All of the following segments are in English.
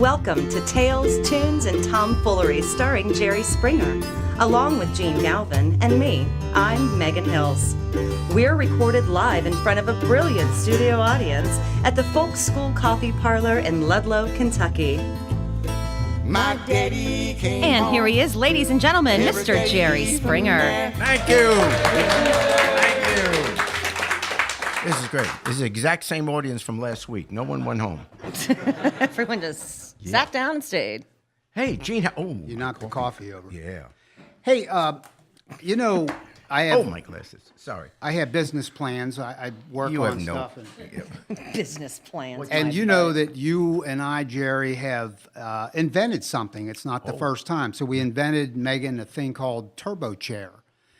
Welcome to Tales, Tunes, and Tomfoolery starring Jerry Springer, along with Gene Galvin and me. I'm Megan Hills. We're recorded live in front of a brilliant studio audience at the Folk School Coffee Parlor in Ludlow, Kentucky. My daddy came And home. here he is, ladies and gentlemen, Mr. Jerry Springer. Thank you. Thank you. This is great. This is the exact same audience from last week. No one went home. Everyone just sat down and stayed. Hey, Gene. Oh, You knocked the coffee over. yeah. Hey, you know, I have my glasses. Sorry. I have business plans. I work You on have no. stuff. Business plans. And you know that you and I, Jerry, have invented something. It's not the first time. So we invented, Megan, a thing called Turbo Chair.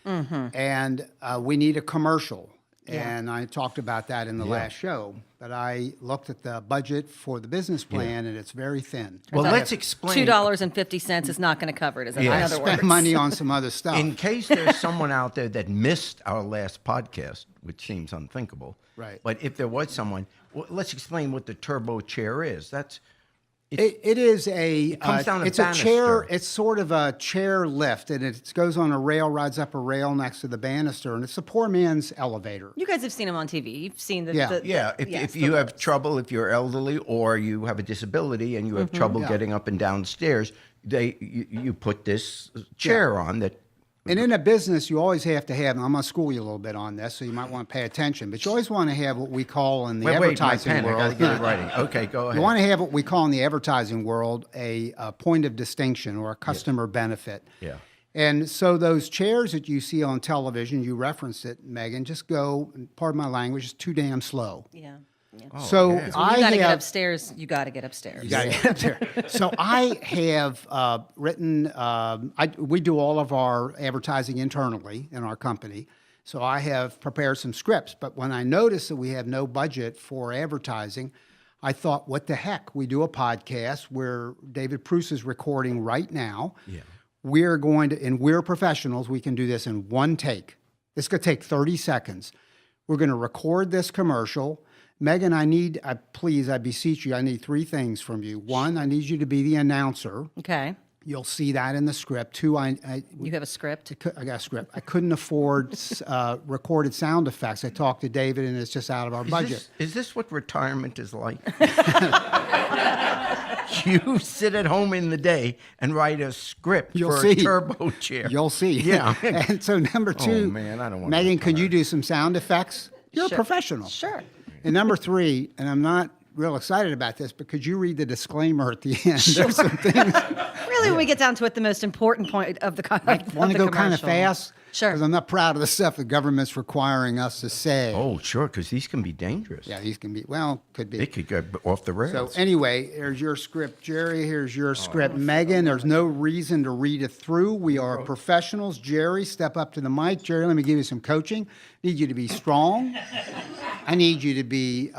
Mm-hmm. And we need a commercial. Yeah. And I talked about that in the last show. But I looked at the budget for the business plan, and it's very thin. Well, let's explain. $2.50 is not going to cover it, is that in other words? Spend money on some other stuff. In case there's someone out there that missed our last podcast, which seems unthinkable. Right. But if there was someone, let's explain what the turbo chair is. It is a. comes down a it's a banister. chair. It's sort of a chair lift, and it goes on a rail, rides up a rail next to the banister, and it's a poor man's elevator. You guys have seen him on TV. You've seen the... Yeah. If you have trouble, if you're elderly or you have a disability and you have trouble getting up and down stairs, you put this chair on that. And in a business, you always have to have, and I'm going to school you a little bit on this, so you might want to pay attention, but you always want to have what we call in the advertising world. I got to get it writing. Okay, go ahead. You want to have what we call in the advertising world a point of distinction or a customer benefit. Yeah. And so those chairs that you see on television, you referenced it, Megan, just go, pardon my language, it's too damn slow. Yeah. So okay. You got to get upstairs. You got to get upstairs. You got to get up there. So I have written. We do all of our advertising internally in our company. So I have prepared some scripts. But when I noticed that we have no budget for advertising, I thought, what the heck? We do a podcast where David Pruce is recording right now. Yeah. We're going to, and we're professionals. We can do this in one take. It's going to take 30 seconds. We're going to record this commercial. Megan, I beseech you, I need three things from you. One, I need you to be the announcer. Okay. You'll see that in the script. Two, You have a script? I got a script. I couldn't afford recorded sound effects. I talked to David, and it's just out of our budget. Is this what retirement is like? You sit at home in the day and write a script for a turbo chair. You'll see. Yeah. And so number two, man, I don't want Megan, to could you do some sound effects? You're Sure. a professional. Sure. And number three, and I'm not real excited about this, but could you read the disclaimer at the end? Sure. There's some things. Really, when we get down to it, the most important point of the Want to go kind of fast? Sure. Because I'm not proud of the stuff the government's requiring us to say. Oh, sure, because these can be dangerous. Yeah, these can be, well, could be. They could go off the So rails. anyway, here's your script, Jerry. Here's your script, Megan. There's no reason to read it through. We are professionals. Jerry, step up to the mic. Jerry, let me give you some coaching. Need you to be strong. I need you to be,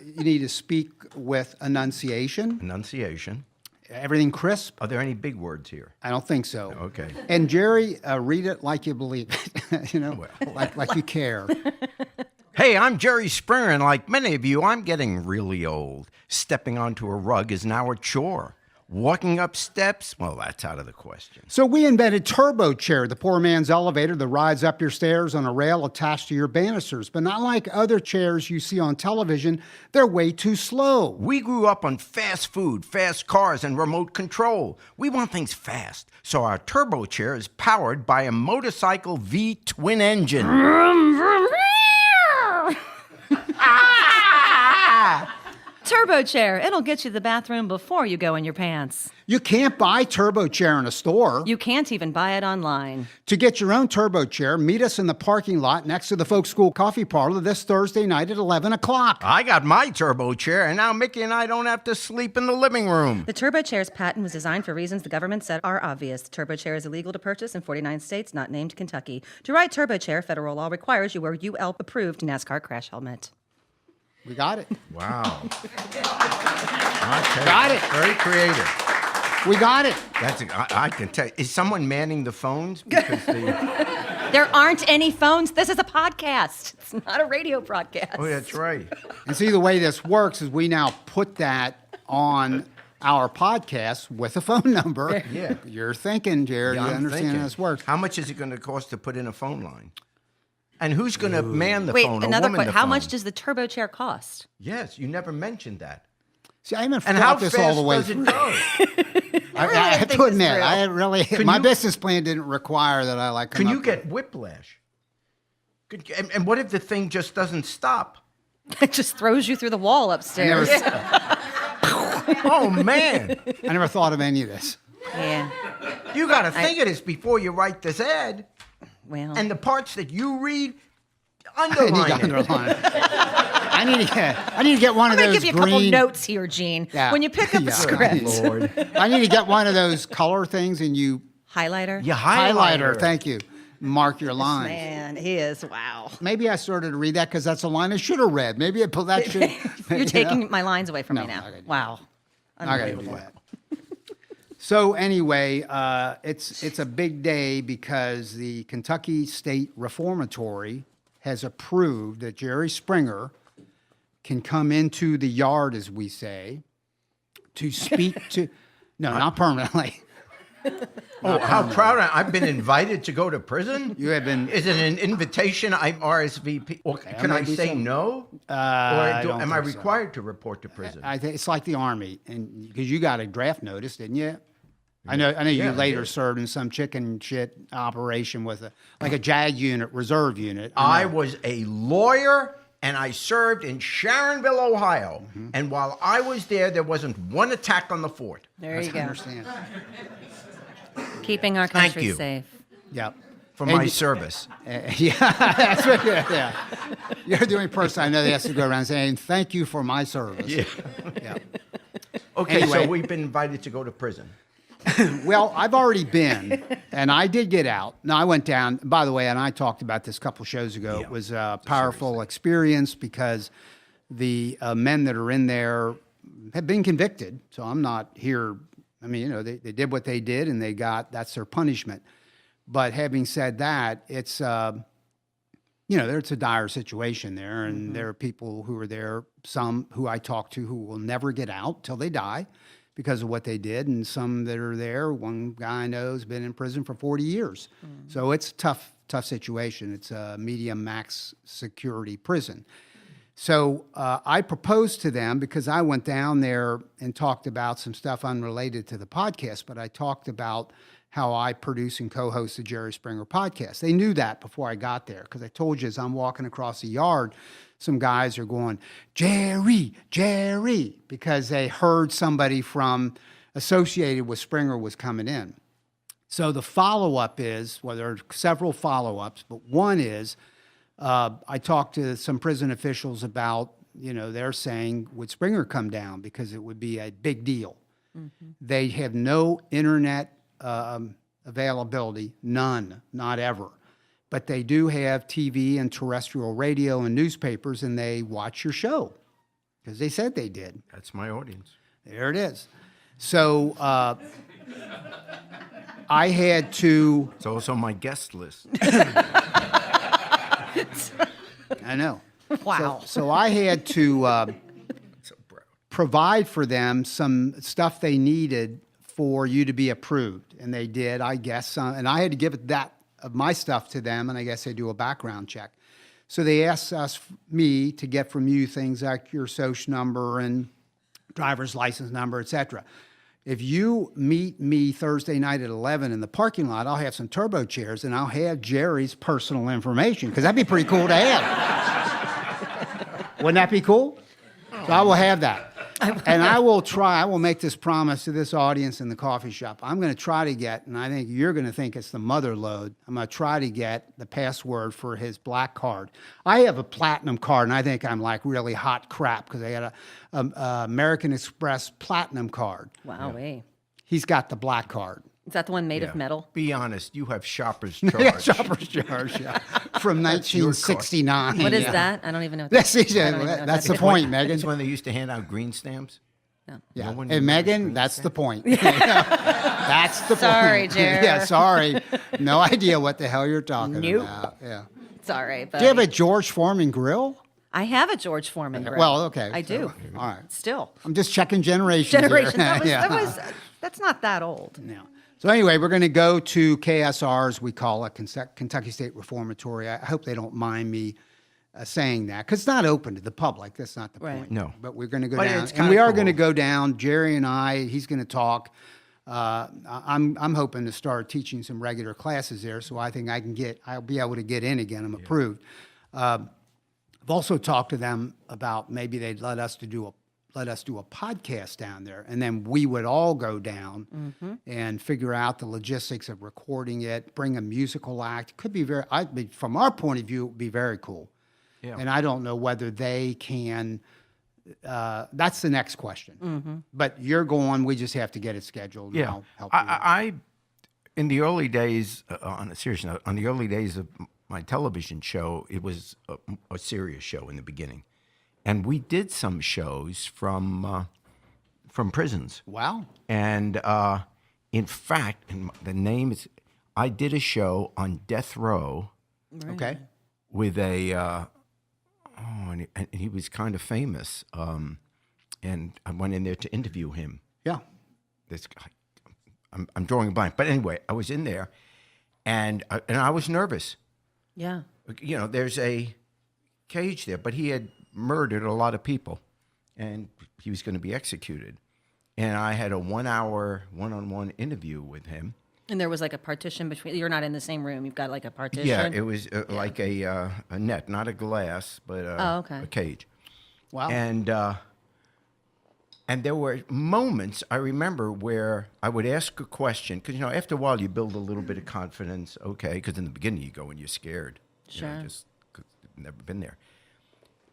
you need to speak with enunciation. Enunciation. Everything crisp. Are there any big words here? I don't think so. Okay. And Jerry, read it like you believe it. Well. like you care. Hey, I'm Jerry Springer, and like many of you, I'm getting really old. Stepping onto a rug is now a chore. Walking up steps, well, that's out of the question. So we invented Turbo Chair, the poor man's elevator that rides up your stairs on a rail attached to your banisters. But not like other chairs you see on television, they're way too slow. We grew up on fast food, fast cars, and remote control. We want things fast, so our turbo chair is powered by a motorcycle V-twin engine. Turbo Chair. It'll get you to the bathroom before you go in your pants. You can't buy Turbo Chair in a store. You can't even buy it online. To get your own Turbo Chair, meet us in the parking lot next to the Folk School Coffee Parlor this Thursday night at 11 o'clock. I got my turbo chair, and now Mickey and I don't have to sleep in the living room. The Turbo Chair's patent was designed for reasons the government said are obvious. Turbo Chair is illegal to purchase in 49 states, not named Kentucky. To ride Turbo Chair, federal law requires you wear UL-approved NASCAR crash helmet. We got it. Wow. Got it. Very creative. We got it. I can tell. Is someone manning the phones? Because There aren't any phones. This is a podcast. It's not a radio broadcast. Oh, that's right. And see, the way this works is we now put that on our podcast with a phone number. Yeah. You're thinking, Jared. Yeah, you I'm understand thinking, how this works. How much is it going to cost to put in a phone line? And who's going to man the Wait, phone? another question. question. How much does the turbo chair cost? Yes, you never mentioned that. See, I haven't And how thought this fast all the way does through. it go? I have think to this admit, through. I really my business plan didn't require that I like. Can you get whiplash? And what if the thing just doesn't stop? It just throws you through the wall upstairs. Oh man, I never thought of any of this. Yeah. you got to think of this before you write this ad. Well. And the parts that you read, I need underline to it. underline. I need to get one I'm of going to those give you a couple green. notes here, Gene. Yeah. When you pick up Yeah. a script. Lord. I need to get one of those color things, and you Highlighter? You highlighter. Thank you. Mark your lines. Man, he is. Wow. Maybe I started to read that because that's a line I should have read. Maybe I pulled that should. You're taking my lines away from No, me now. I didn't. Wow. I got to do that. So anyway, it's a big day because the Kentucky State Reformatory has approved that Jerry Springer can come into the yard, as we say, to speak to. No, not permanently. Oh, how proud I've been invited to go to prison. You have been. Is it an invitation? I'm RSVP. Or can I maybe say so. no? I Or don't am I think so. required to report to prison? I think it's like the Army, and because you got a draft notice, didn't you? I know you Yeah, I later did. served in some chicken shit operation with a JAG unit, reserve unit. I know. was a lawyer and I served in Sharonville, Ohio. And while I was there wasn't one attack on the fort. There you I go. understand. Keeping our Thank country you. safe. Yep. For And my you- service. Yeah, that's right. Yeah. You're the only person I know that has to go around saying, thank you for my service. Yeah. Yeah. Okay, Anyway. so we've been invited to go to prison. Well, I've already been, and I did get out. No, I went down. By the way, and I talked about this a couple shows ago. Yeah. It was a powerful experience because the men that are in there have been convicted. So I'm not here. I mean, they did what they did, and that's their punishment. But having said that, it's it's a dire situation there, and there are people who are there. Some who I talk to who will never get out till they die because of what they did, and some that are there. One guy I know has been in prison for 40 years. So it's a tough situation. It's a medium max security prison. So I proposed to them because I went down there and talked about some stuff unrelated to the podcast, but I talked about how I produce and co-host the Jerry Springer podcast. They knew that before I got there because I told you as I'm walking across the yard, some guys are going, Jerry, Jerry, because they heard somebody from associated with Springer was coming in. So the follow-up is, well, there are several follow-ups, but one is I talked to some prison officials about, they're saying, would Springer come down? Because it would be a big deal. Mm-hmm. They have no internet availability, none, not ever. But they do have TV and terrestrial radio and newspapers, and they watch your show because they said they did. That's my audience. There it is. So I had to. It's also my guest list. I know. Wow. So I had to So proud. provide for them some stuff they needed for you to be approved, and they did, I guess. And I had to give that of my stuff to them, and I guess they do a background check. So they asked me to get from you things like your social number and driver's license number, etc. If you meet me Thursday night at 11 in the parking lot, I'll have some turbo chairs, and I'll have Jerry's personal information, because that'd be pretty cool to have. Wouldn't that be cool? So I will have that. And I will make this promise to this audience in the coffee shop. I'm going to try to get, and I think you're going to think it's the mother lode, I'm going to try to get the password for his black card. I have a platinum card, and I think I'm like really hot crap because I got a American Express platinum card. Wow. Hey. He's got the black card. Is that the one made Yeah. of metal? Be honest, you have shopper's charge. Yeah, shopper's charge, yeah. From 1969. What is yeah. that? I don't even know. What That's, I don't even know what that's that the is. point, Megan. It's when they used to hand out green stamps. Yeah. No one And remembers Megan, green that's stamps? the point. That's the Sorry, point. Jer. Yeah, sorry. No idea what the hell you're talking Nope. about. Yeah. It's all right, Do you have buddy. a George Foreman grill? I have a George Foreman grill. Well, okay. I do. All right. Still. I'm just checking generations. Generations. Here. That's not that old. Yeah. So anyway, we're going to go to KSR's, we call it, Kentucky State Reformatory. I hope they don't mind me saying that, because it's not open to the public. That's not the point. No. But we're going to go But down. it's And we kinda are going to cool. go down. Jerry and I, he's going to talk. I'm hoping to start teaching some regular classes there, so I think I'll be able to get in again. I'm approved. I've also talked to them about maybe they'd let us do a podcast down there, and then we would all go down and figure out the logistics of recording it, bring a musical act. Could be from our point of view, it would be very cool. Yeah. And I don't know whether they can. That's the next question. But you're going. We just have to get it scheduled. And Yeah. I'll help you. I in the early days, on a serious note, on the early days of my television show, it was a serious show in the beginning. And we did some shows from prisons. Wow. And in fact, the name is, I did a show on death row Okay. with a, and he was kind of famous. And I went in there to interview him. Yeah. This guy, I'm drawing a blank. But anyway, I was in there, and I was nervous. Yeah. You know, there's a cage there, but he had murdered a lot of people, and he was going to be executed. And I had a 1-hour one-on-one interview with him. And there was like a partition between. You're not in the same room. You've got like a partition. Yeah, it was like a net, not a glass, but okay. a cage. Wow. And there were moments I remember where I would ask a question, because, you know, after a while you build a little bit of confidence, okay, because in the beginning you go and you're scared. Sure. You know, just 'cause you've never been there.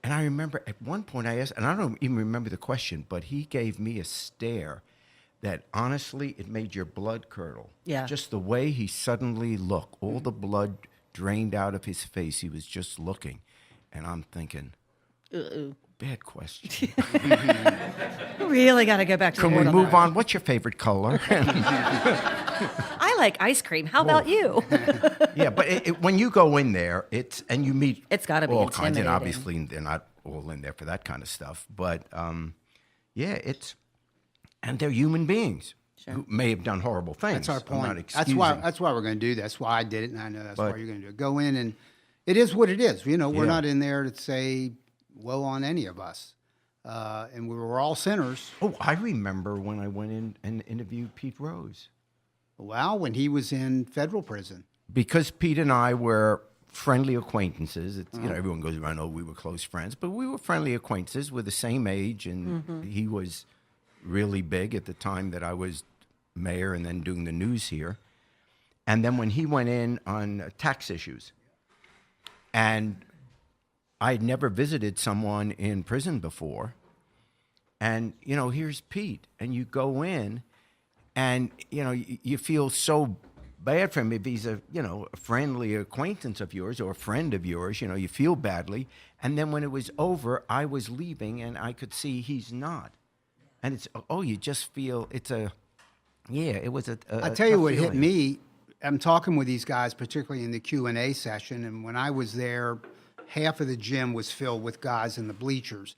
And I remember at one point I asked, and I don't even remember the question, but he gave me a stare that honestly, it made your blood curdle. Yeah. Just the way he suddenly looked, all the blood drained out of his face. He was just looking. And I'm thinking, bad question. Really got to go back to Can the we board move that. on? What's your favorite color? I like ice cream. How about you? Yeah, but when you go in there, and you meet It's gotta be all kinds, and intimidating. obviously they're not all in there for that kind of stuff. But yeah, and they're human beings who may have done horrible things. That's our I'm not point. That's why we're going to do that. That's why I did it, and I know that's why you're going to do it. Go in, and it is what it is. You know, we're Yeah. not in there to say woe on any of us, and we were all sinners. Oh, I remember when I went in and interviewed Pete Rose. Well, when he was in federal prison. Because Pete and I were friendly acquaintances. You know, everyone goes around, oh, we were close friends, but we were friendly acquaintances. We're the same age, and he was really big at the time that I was mayor and then doing the news here. And then when he went in on tax issues, and I had never visited someone in prison before, and, you know, here's Pete, and you go in, and, you know, you feel so bad for him if he's a friendly acquaintance of yours or a friend of yours. You know, you feel badly. And then when it was over, I was leaving, and I could see he's not. And you just feel it was a I tell you tough what hit feeling. me. I'm talking with these guys, particularly in the Q&A session, and when I was there, half of the gym was filled with guys in the bleachers.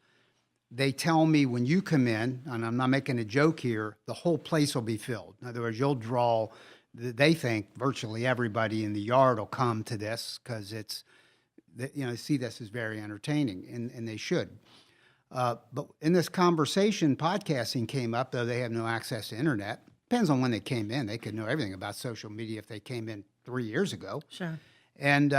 They tell me when you come in, and I'm not making a joke here, the whole place will be filled. In other words, you'll draw. They think virtually everybody in the yard will come to this because see this as very entertaining, and they should. But in this conversation, podcasting came up, though they have no access to internet. Depends on when they came in. They could know everything about social media if they came in 3 years ago. Sure. And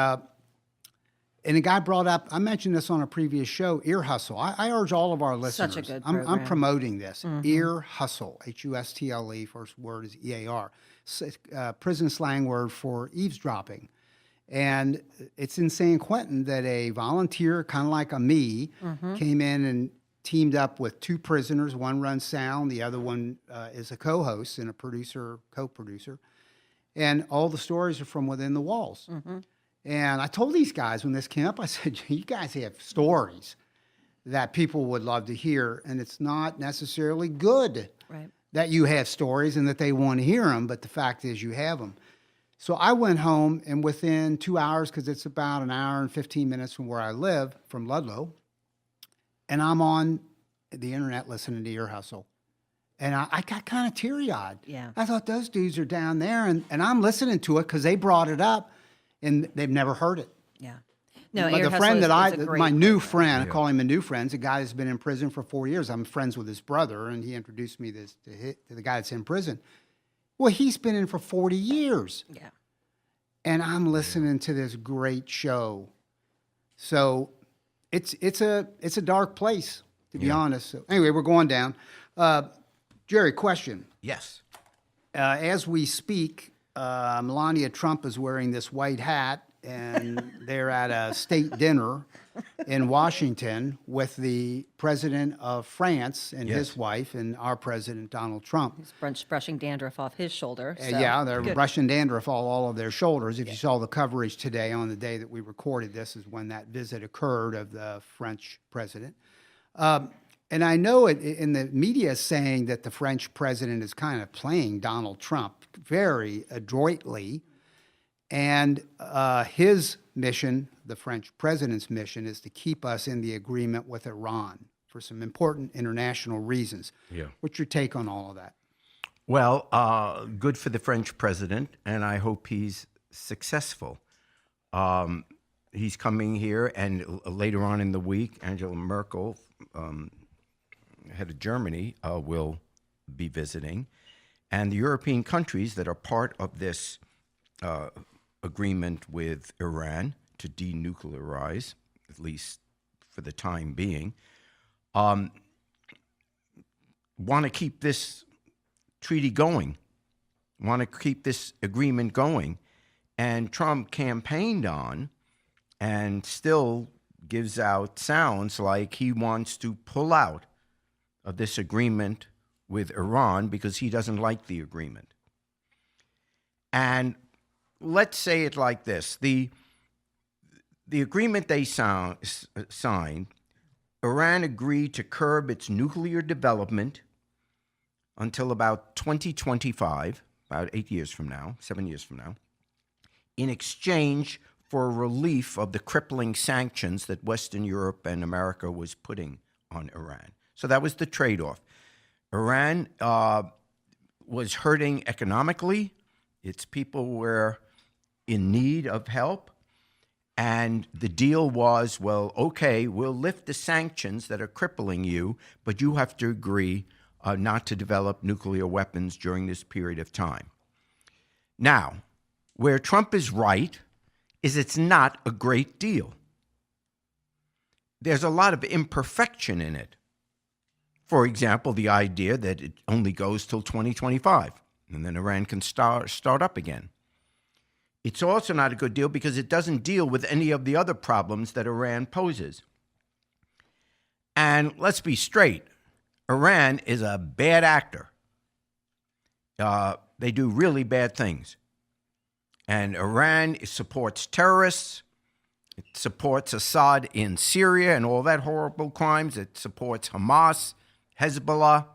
a guy brought up, I mentioned this on a previous show, Ear Hustle. I urge all of our listeners. Such a good I'm program. promoting this. Ear Hustle, Hustle. First word is EAR. Prison slang word for eavesdropping. And it's in San Quentin that a volunteer, kind of like me, came in and teamed up with two prisoners. One runs sound, the other one is a co-host and a co-producer. And all the stories are from within the walls. And I told these guys when this came up, I said, you guys have stories that people would love to hear, and it's not necessarily good that you have stories and that they want to hear them, but the fact is you have them. So I went home, and within 2 hours, because it's about an hour and 15 minutes from where I live, from Ludlow, and I'm on the internet listening to Ear Hustle. And I got kind of teary-eyed. Yeah. I thought those dudes are down there, and I'm listening to it because they brought it up, and they've never heard it. Yeah. No, But Ear the Hustle friend is that a great my new program. friend, I call him a new friend, is a guy that's been in prison for 4 years. I'm friends with his brother, and he introduced me to the guy that's in prison. Well, he's been in for 40 years. Yeah. And I'm listening to this great show. So it's a dark place, to be honest. So anyway, we're going down. Jerry, question. Yes. As we speak, Melania Trump is wearing this white hat, and they're at a state dinner in Washington with the president of France and his wife and our president, Donald Trump. He's brushing dandruff off his shoulder. So. Yeah, they're Good. brushing dandruff all of their shoulders. If you saw the coverage today on the day that we recorded this is when that visit occurred of the French president. And I know in the media saying that the French president is kind of playing Donald Trump very adroitly. And his mission, the French president's mission, is to keep us in the agreement with Iran for some important international reasons. Yeah. What's your take on all of that? Well, good for the French president, and I hope he's successful. He's coming here, and later on in the week, Angela Merkel, head of Germany, will be visiting. And the European countries that are part of this agreement with Iran to denuclearize, at least for the time being, want to keep this treaty going, want to keep this agreement going. And Trump campaigned on and still gives out sounds like he wants to pull out of this agreement with Iran because he doesn't like the agreement. And let's say it like this. The agreement they signed, Iran agreed to curb its nuclear development until about 2025, about 7 years from now, in exchange for relief of the crippling sanctions that Western Europe and America was putting on Iran. So that was the trade-off. Iran was hurting economically. Its people were in need of help. And the deal was, well, okay, we'll lift the sanctions that are crippling you, but you have to agree not to develop nuclear weapons during this period of time. Now, where Trump is right is it's not a great deal. There's a lot of imperfection in it. For example, the idea that it only goes till 2025, and then Iran can start up again. It's also not a good deal because it doesn't deal with any of the other problems that Iran poses. And let's be straight, Iran is a bad actor. They do really bad things. And Iran supports terrorists. It supports Assad in Syria and all that horrible crimes. It supports Hamas, Hezbollah.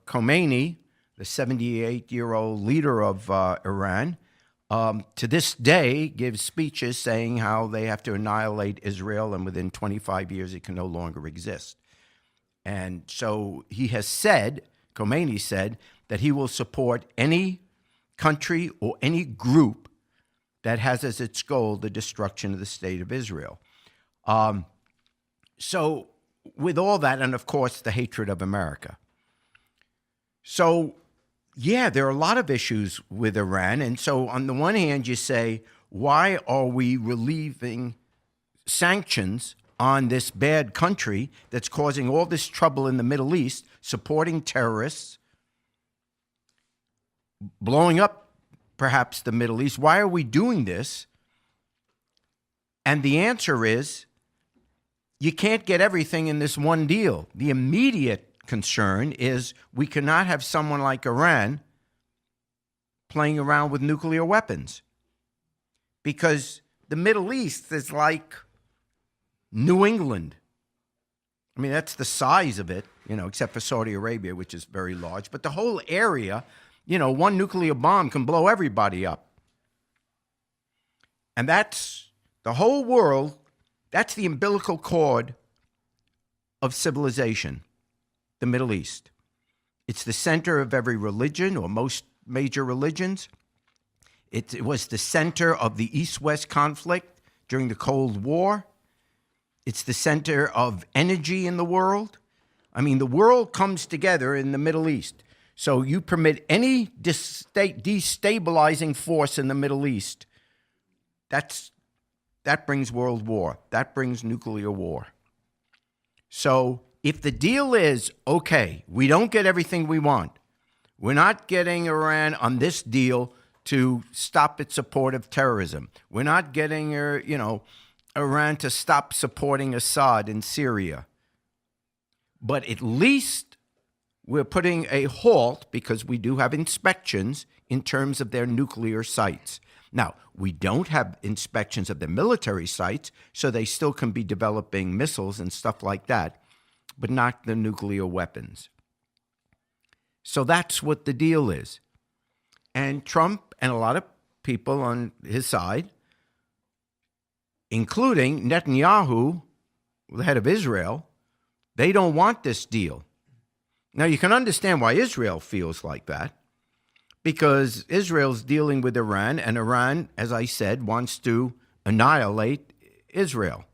Khomeini, the 78-year-old leader of Iran, to this day gives speeches saying how they have to annihilate Israel and within 25 years it can no longer exist. And so he has said, Khomeini said, that he will support any country or any group that has as its goal the destruction of the state of Israel. So with all that, and of course the hatred of America. So, yeah, there are a lot of issues with Iran. And so on the one hand, you say, why are we relieving sanctions on this bad country that's causing all this trouble in the Middle East, supporting terrorists, blowing up perhaps the Middle East? Why are we doing this? And the answer is, you can't get everything in this one deal. The immediate concern is we cannot have someone like Iran playing around with nuclear weapons, because the Middle East is like New England. I mean, that's the size of it, except for Saudi Arabia, which is very large. But the whole area, one nuclear bomb can blow everybody up. And that's the whole world That's the umbilical cord of civilization, the Middle East. It's the center of every religion, or most major religions. It was the center of the East-West conflict during the Cold War. It's the center of energy in the world. I mean, the world comes together in the Middle East. So you permit any destabilizing force in the Middle East, that brings world war. That brings nuclear war. So if the deal is, okay, we don't get everything we want, we're not getting Iran on this deal to stop its support of terrorism. We're not getting, Iran to stop supporting Assad in Syria. But at least we're putting a halt, because we do have inspections in terms of their nuclear sites. Now, we don't have inspections of the military sites, so they still can be developing missiles and stuff like that, but not the nuclear weapons. So that's what the deal is. And Trump and a lot of people on his side, including Netanyahu, the head of Israel, they don't want this deal. Now, you can understand why Israel feels like that, because Israel's dealing with Iran, and Iran, as I said, wants to annihilate Israel.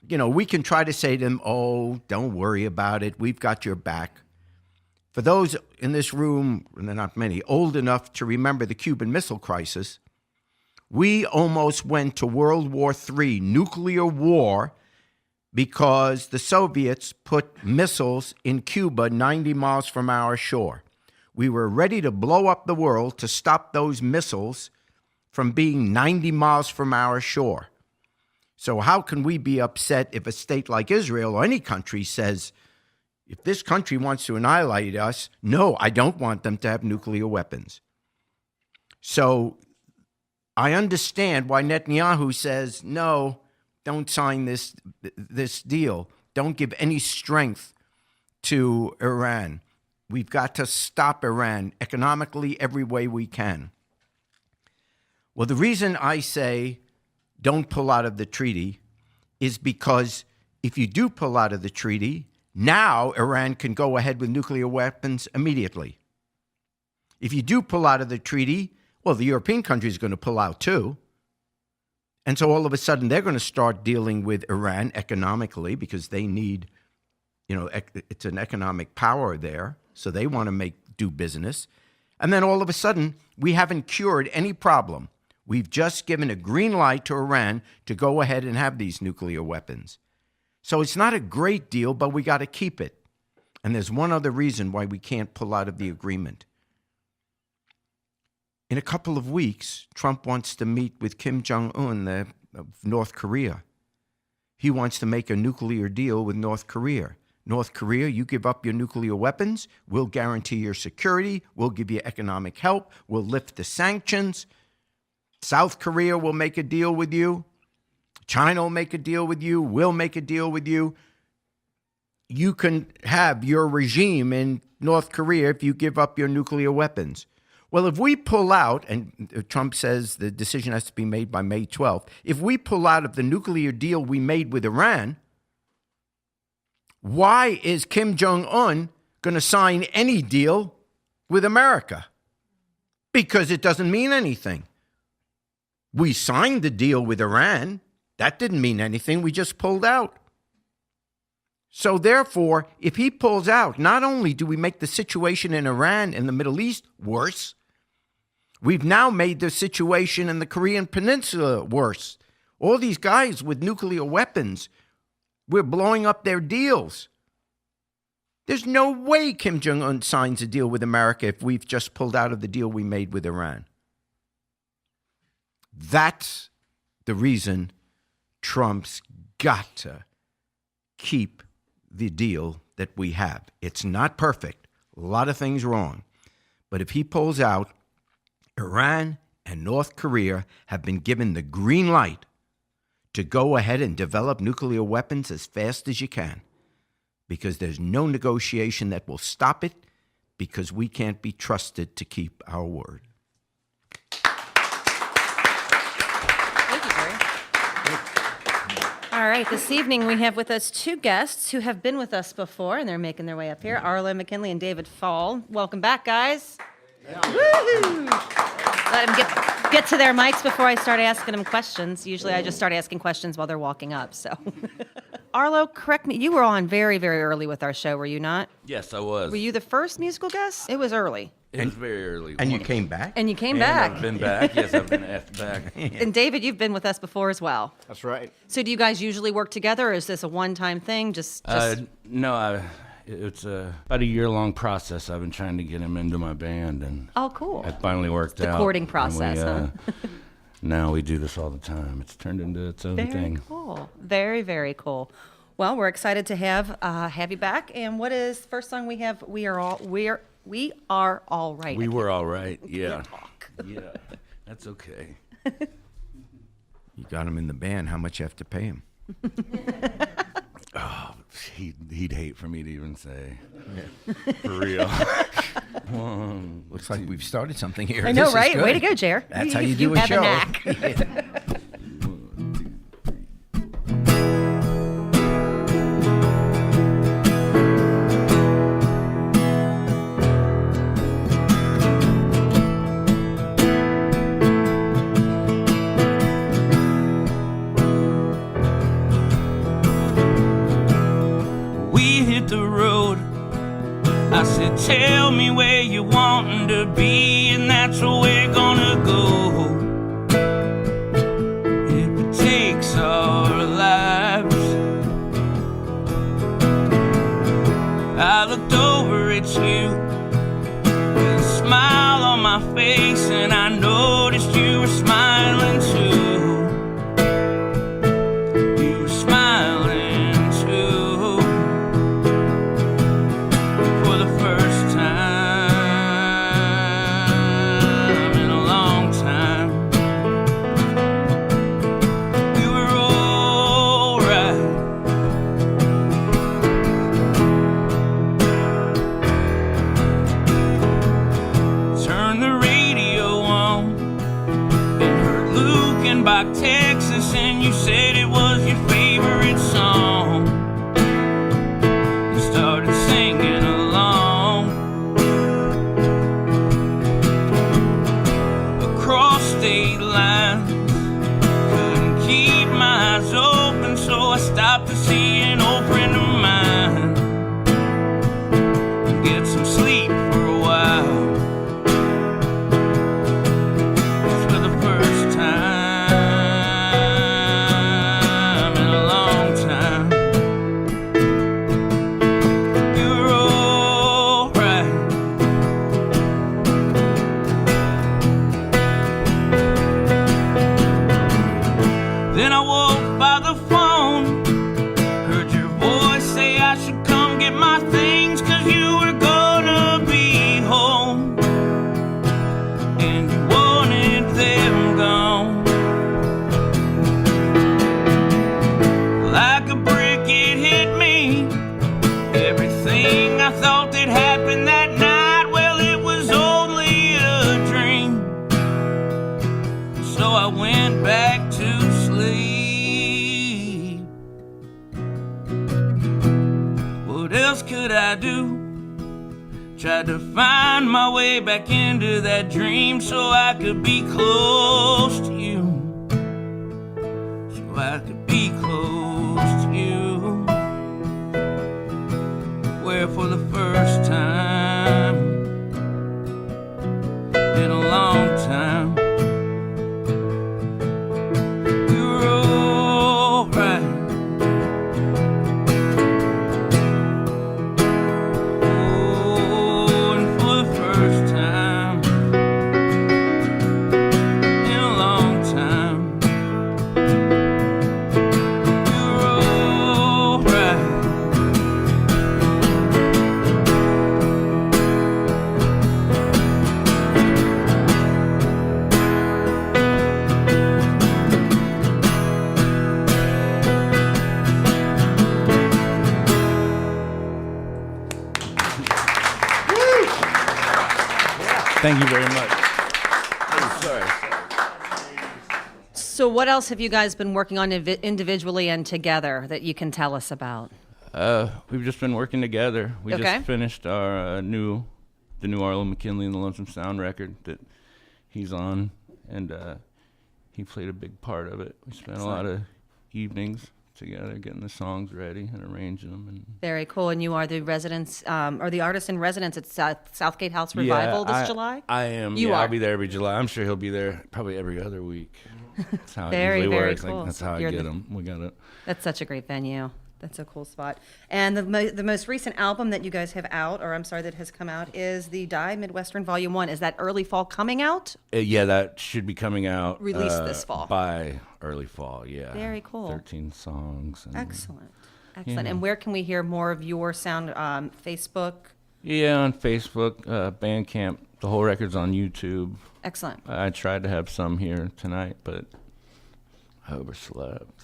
We can try to say to them, oh, don't worry about it, we've got your back. For those in this room, and they're not many, old enough to remember the Cuban Missile Crisis, we almost went to World War III, nuclear war, because the Soviets put missiles in Cuba 90 miles from our shore. We were ready to blow up the world to stop those missiles from being 90 miles from our shore. So how can we be upset if a state like Israel or any country says, if this country wants to annihilate us, no, I don't want them to have nuclear weapons. So I understand why Netanyahu says, no, don't sign this deal. Don't give any strength to Iran. We've got to stop Iran economically every way we can. Well, the reason I say don't pull out of the treaty is because if you do pull out of the treaty, now Iran can go ahead with nuclear weapons immediately. If you do pull out of the treaty, well, the European countries are going to pull out too. And so all of a sudden, they're going to start dealing with Iran economically, because they need, it's an economic power there. So they want to do business. And then all of a sudden, we haven't cured any problem. We've just given a green light to Iran to go ahead and have these nuclear weapons. So it's not a great deal, but we got to keep it. And there's one other reason why we can't pull out of the agreement. In a couple of weeks, Trump wants to meet with Kim Jong-un of North Korea. He wants to make a nuclear deal with North Korea. North Korea, you give up your nuclear weapons, we'll guarantee your security, we'll give you economic help, we'll lift the sanctions. South Korea will make a deal with you. China will make a deal with you. We'll make a deal with you. You can have your regime in North Korea if you give up your nuclear weapons. Well, if we pull out, and Trump says the decision has to be made by May 12th, if we pull out of the nuclear deal we made with Iran, why is Kim Jong-un going to sign any deal with America? Because it doesn't mean anything. We signed the deal with Iran. That didn't mean anything. We just pulled out. So therefore, if he pulls out, not only do we make the situation in Iran and the Middle East worse, we've now made the situation in the Korean Peninsula worse. All these guys with nuclear weapons, we're blowing up their deals. There's no way Kim Jong-un signs a deal with America if we've just pulled out of the deal we made with Iran. That's the reason Trump's got to keep the deal that we have. It's not perfect. A lot of things wrong. But if he pulls out, Iran and North Korea have been given the green light to go ahead and develop nuclear weapons as fast as you can, because there's no negotiation that will stop it, because we can't be trusted to keep our word. Thank you, Jerry. All All right, this evening we have with us two guests who have been with us before, and they're making their way up here. Arlo, McKinley, and David Fall. Welcome back, guys. Yeah. Woo-hoo. Let them get to their mics before I start asking them questions. Usually I just start asking questions while they're walking up, so. Arlo, correct me, you were on very, very early with our show, were you not? Yes, I was. Were you the first musical guest? It was early. It was very early. And you came back? And you came And back. I've been back. Yes, I've been asked back. And David, you've been with us before as well. That's right. So do you guys usually work together, or is this a one-time thing? No, it's about a year-long process. I've been trying to get him into my band, and Oh, cool. it finally worked out. The courting And process, huh? Now we do this all the time. It's turned into its own Very thing. cool. Very, very cool. Well, we're excited to have you back. And what is the first song we have? We are all right. We were all right. Yeah. Yeah. That's okay. You got him in the band. How much you have to pay him? Oh, he'd hate for me to even say. Yeah. For real. Looks like we've started something here. I know, This is right? good. Way to go, Jer. That's how you do a have show. A knack. We hit the road. I said, tell me where you wantin' to be, and that's where we're gonna go. If it takes our lives. I looked over at you with a smile on my face, and I noticed you were smiling too. You were smiling too. For the first time in a long time, you were all right. Turn the radio on and heard Luke in Bach, Texas, and you said it was your favorite song. You started singing along. Across state lines, couldn't keep my eyes open, so I stopped to see an old friend of mine and get some sleep for a while. For the first time in a long time, you were all right. Then I woke by the phone, heard your voice say I should come get my things, 'cause you were gonna be home. And you wanted them gone. Like a brick it hit me. Everything I thought that happened that night, well, it was only a dream. So I went back to sleep. What else could I do? Tried to find my way back into that dream so I could be close to you. So I could be close to you. Where for the first time in a long time, we were all right. Oh, and for the first time in a long time, we were all right. Thank you very much. Oh, sorry. So what else have you guys been working on individually and together that you can tell us about? We've just been working together. We Okay. just finished our the new Arlo, McKinley and the Lonesome Sound record that he's on, and he played a big part of it. We spent a lot of evenings together getting the songs ready and arranging them. And Very cool. And you are the residents, or the artist in residence at Southgate House Revival this July? I am. You yeah, are. I'll be there every July. I'm sure he'll be there probably every other week. That's how Very, it usually very works. cool. Like, that's how I You're get the- them. We got it. That's such a great venue. That's a cool spot. And the most recent album that you guys have out, or I'm sorry, that has come out, is the Die Midwestern Volume 1. Is that early fall coming out? Yeah, that should be coming out. Released this fall. By early fall, yeah. Very cool. 13 songs. And Excellent. Excellent. Yeah. And where can we hear more of your sound? Facebook? Yeah, on Facebook, Bandcamp. The whole record's on YouTube. Excellent. I tried to have some here tonight, but I overslept.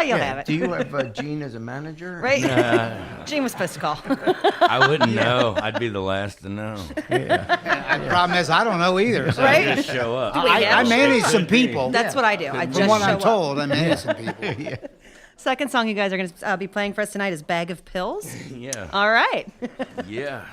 You'll have it. Do you have Gene as a manager? Right? Gene was supposed to call. I wouldn't know. I'd be the last to know. The problem is, I don't know either. So Right? Just show up. I manage some people. That's what I do. I just From what show I'm up. told, I manage some people. Second song you guys are going to be playing for us tonight is Bag of Pills. Yeah. All right. Yeah.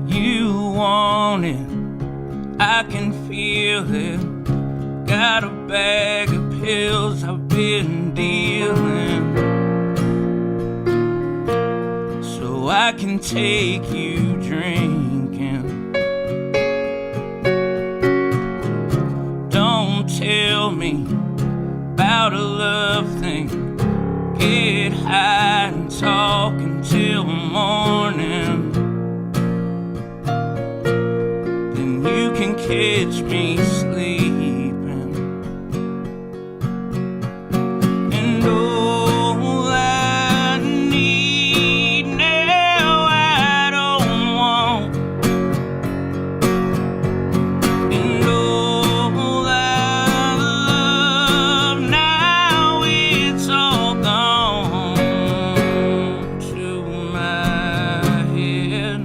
You want it, I can feel it. Got a bag of pills I've been dealing, so I can take you drinking. Don't tell me about a love thing. Get high and talk until morning. Then you can catch me sleeping. And all I need now I don't want. And all I love now it's all gone to my head.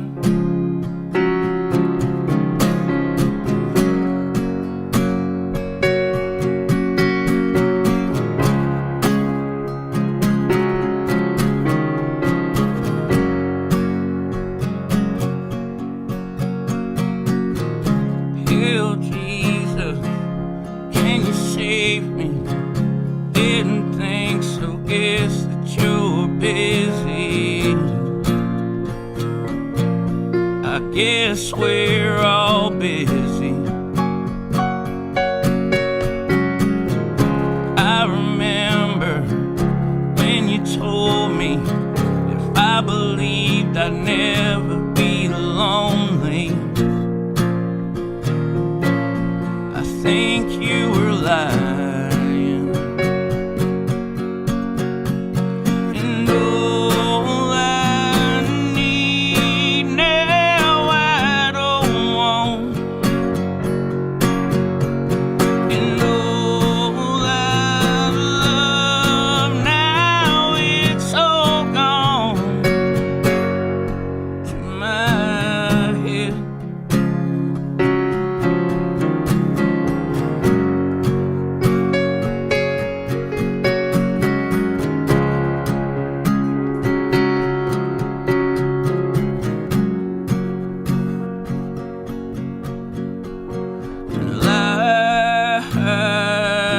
Hail Jesus, can you save me? Didn't think so, guess that you're busy. I guess we're all busy. I remember when you told me if I believed I'd never be lonely. I think you were lying. And all I need now I don't want. And all I love now it's all gone to my head.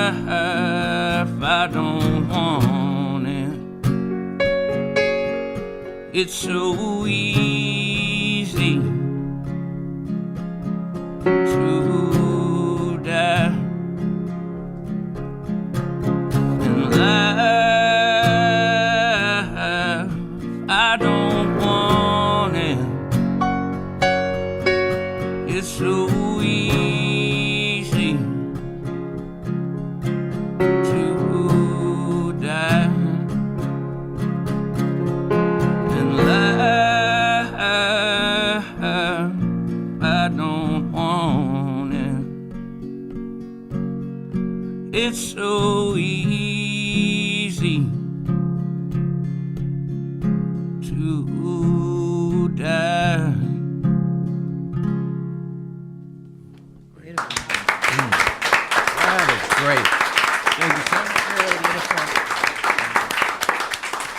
Life, I don't want it. It's so easy to die. And life, I don't want it. It's so easy to die. And life, I don't want it. It's so easy to die. That is great.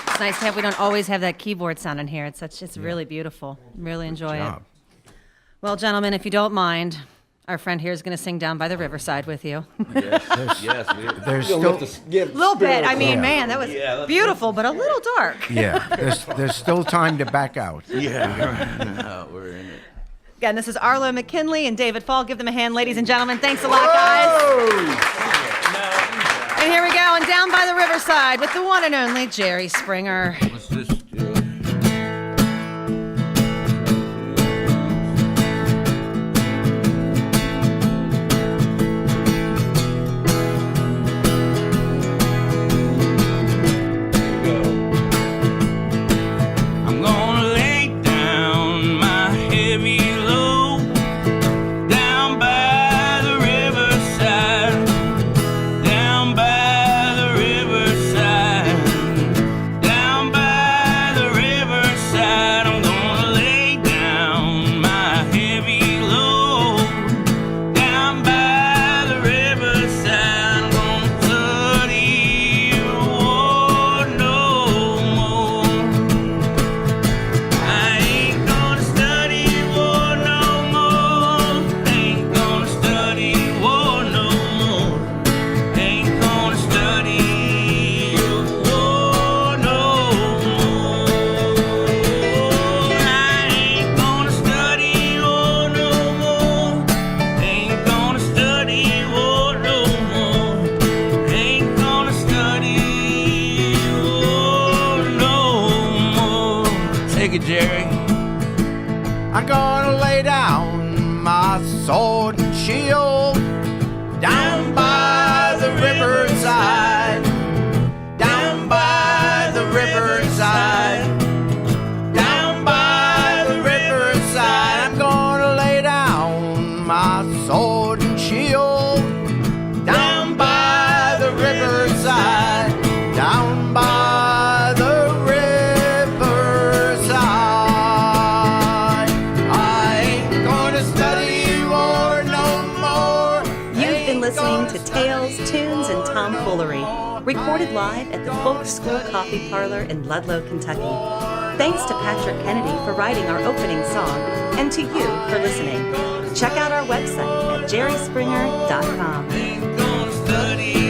It's nice to have. We don't always have that keyboard sound in here. It's really beautiful. Really enjoy it. Job. Well, gentlemen, if you don't mind, our friend here is going to sing Down by the Riverside with you. Yes. There's still, A little bit. I mean, Yeah. man, that was beautiful, but a little dark. yeah, there's still time to back out. Yeah, we're in it. Again, this is Arlo, McKinley, and David Fall. Give them a hand, ladies and gentlemen. Thanks a lot, guys. And here we go, and Down by the Riverside with the one and only Jerry Springer. What's this do? I'm gonna lay down my heavy load down by the riverside, down by the riverside, down by the riverside. I'm gonna lay down my heavy load down by the riverside. I'm gonna study war no more. I ain't gonna study war no more. Ain't gonna study war no more. Ain't gonna study war no more. I ain't gonna study war no more. Ain't gonna study war no more. Ain't gonna study war no more. Take it, Jerry. I'm gonna lay down my sword and shield down by the riverside, down by the riverside, down by the riverside. I'm gonna lay down my sword and shield down by the riverside, down by the riverside. I ain't gonna study war no more. You've been listening to Tales, Tunes, and Tomfoolery, recorded live at the Folk School Coffee Parlor in Ludlow, Kentucky. Thanks to Patrick Kennedy for writing our opening song, and to you for listening. Check out our website at jerryspringer.com. Ain't gonna study